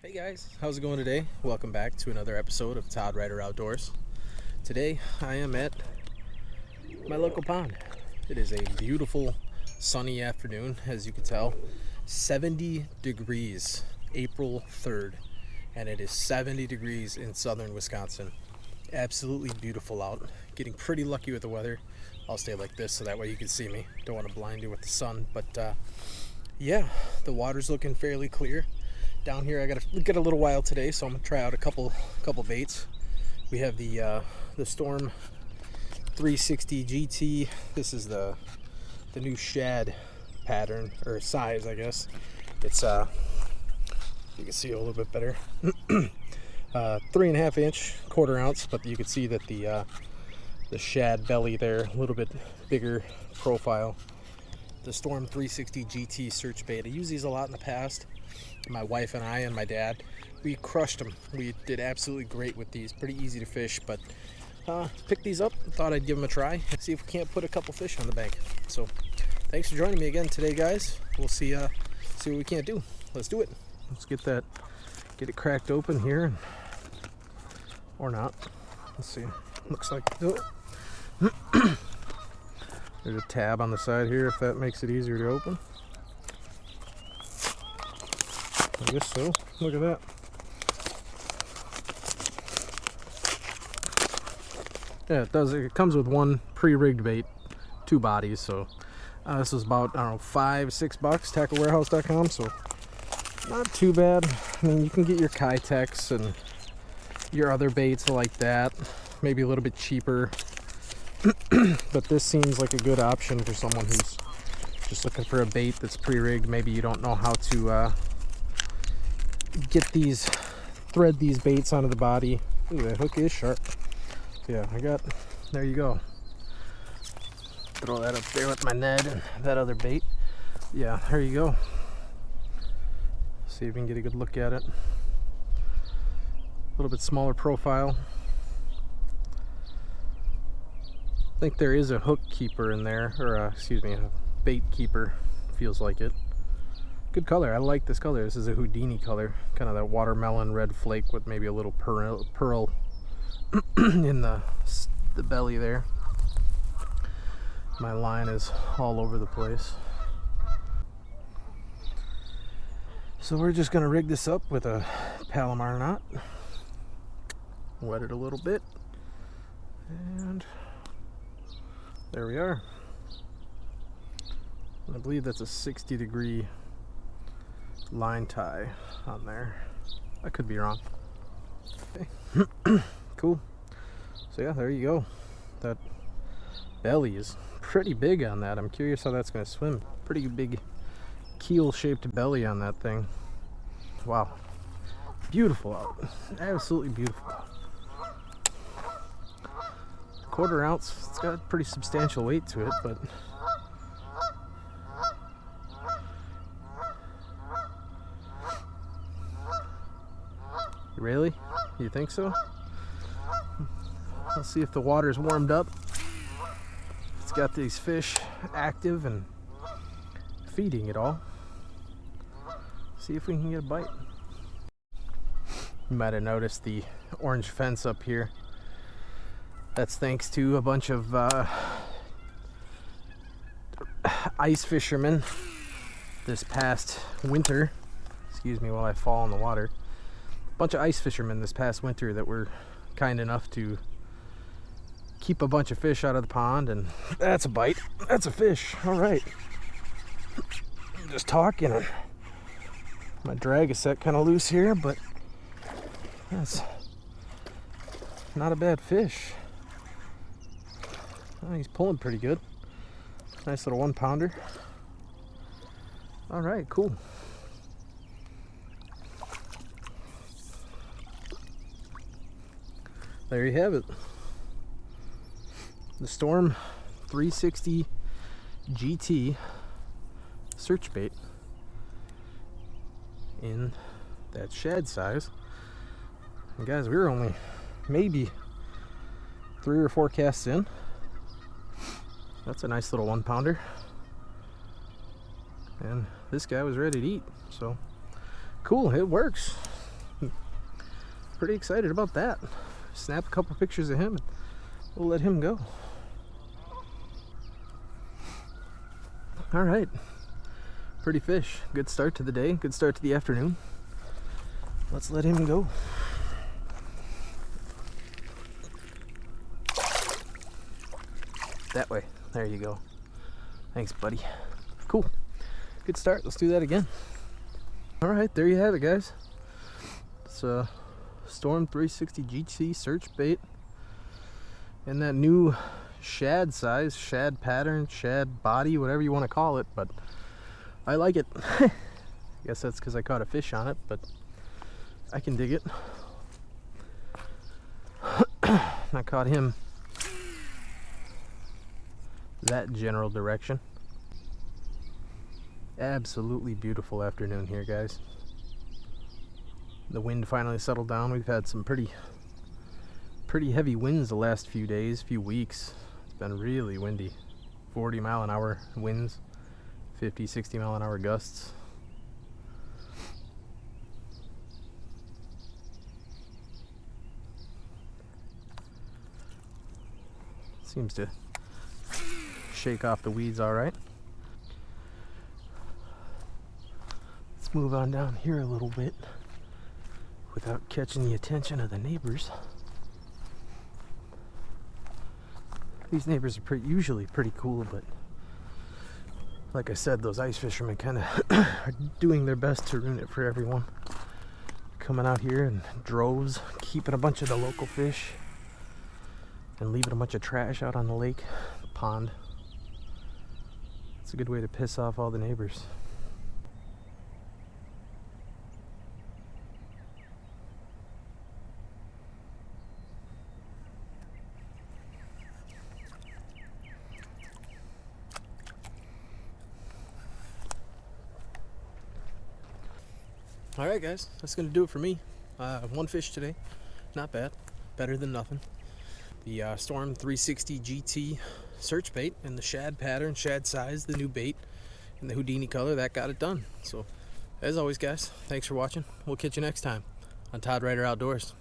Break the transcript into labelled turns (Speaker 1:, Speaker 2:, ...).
Speaker 1: Hey guys, how's it going today? Welcome back to another episode of Todd Ryder Outdoors. Today I am at my local pond. It is a beautiful sunny afternoon, as you can tell. 70 degrees, April 3rd, and it is 70 degrees in southern Wisconsin. Absolutely beautiful out. Getting pretty lucky with the weather. I'll stay like this so that way you can see me. Don't want to blind you with the sun, but yeah, the water's looking fairly clear. Down here I got a little while today, so I'm gonna try out a couple baits. We have the Storm 360 GT. This is the new Shad pattern or size, I guess. It's you can see it a little bit better. 3.5 inch, quarter ounce, but you can see that the Shad belly there, a little bit bigger profile. The Storm 360 GT search bait. I used these a lot in the past. My wife and I and my dad, we crushed them. We did absolutely great with these. Pretty easy to fish, but picked these up. Thought I'd give them a try and see if we can't put a couple fish on the bank. So thanks for joining me again today, guys. We'll see what we can't do. Let's do it. Let's get it cracked open here, or not. Let's see. Looks like there's a tab on the side here if that makes it easier to open. I guess so. Look at that. Yeah, it does. It comes with one pre-rigged bait, 2 bodies. So this was about, I don't know, $5-6, tacklewarehouse.com. So not too bad. I mean, you can get your Kitex and your other baits like that, maybe a little bit cheaper. But this seems like a good option for someone who's just looking for a bait that's pre-rigged. Maybe you don't know how to thread these baits onto the body. Ooh, that hook is sharp. Yeah, there you go. Throw that up there with my Ned and that other bait. Yeah, there you go. See if we can get a good look at it. A little bit smaller profile. I think there is a hook keeper in there, or excuse me, a bait keeper, feels like it. Good color. I like this color. This is a Houdini color, kind of that watermelon red flake with maybe a little pearl in the belly there. My line is all over the place. So we're just gonna rig this up with a Palomar knot, wet it a little bit, and there we are. I believe that's a 60-degree line tie on there. I could be wrong. Okay. Cool. So yeah, there you go. That belly is pretty big on that. I'm curious how that's going to swim. Pretty big keel-shaped belly on that thing. Wow. Beautiful out. Absolutely beautiful. Quarter ounce. It's got a pretty substantial weight to it, but really? You think so? Let's see if the water's warmed up. It's got these fish active and feeding it all. See if we can get a bite. You might have noticed the orange fence up here. That's thanks to a bunch of ice fishermen this past winter. Excuse me while I fall in the water. A bunch of ice fishermen this past winter that were kind enough to keep a bunch of fish out of the pond, and that's a bite. That's a fish. All right. I'm just talking, and my drag is set kind of loose here, but that's not a bad fish. Oh, he's pulling pretty good. Nice little 1-pounder. All right, cool. There you have it. The Storm 360 GT search bait in that Shad size. And guys, we were only maybe 3 or 4 casts in. That's a nice little 1-pounder. And this guy was ready to eat. So cool, it works. pretty excited about that. Snap a couple pictures of him and we'll let him go. All right, pretty fish. Good start to the day, good start to the afternoon. Let's let him go. That way. There you go. Thanks, buddy. Cool. Good start. Let's do that again. All right, there you have it, guys. It's a Storm 360 GT search bait in that new shad size, shad pattern, shad body, whatever you want to call it, but I like it. I guess that's because I caught a fish on it, but I can dig it. I caught him that general direction. Absolutely beautiful afternoon here, guys. The wind finally settled down. We've had some pretty heavy winds the last few days, few weeks. It's been really windy. 40-mile-an-hour winds, 50, 60-mile-an-hour gusts. Seems to shake off the weeds all right. Let's move on down here a little bit without catching the attention of the neighbors. These neighbors are usually pretty cool, but like I said, those ice fishermen kind of are doing their best to ruin it for everyone. Coming out here in droves, keeping a bunch of the local fish, and leaving a bunch of trash out on the lake, the pond. It's a good way to piss off all the neighbors. All right, guys, that's gonna do it for me. One fish today, not bad, better than nothing. The Storm 360 GT search bait in the shad pattern, shad size, the new bait in the Houdini color, that got it done. So as always, guys, thanks for watching. We'll catch you next time on Todd Ryder Outdoors.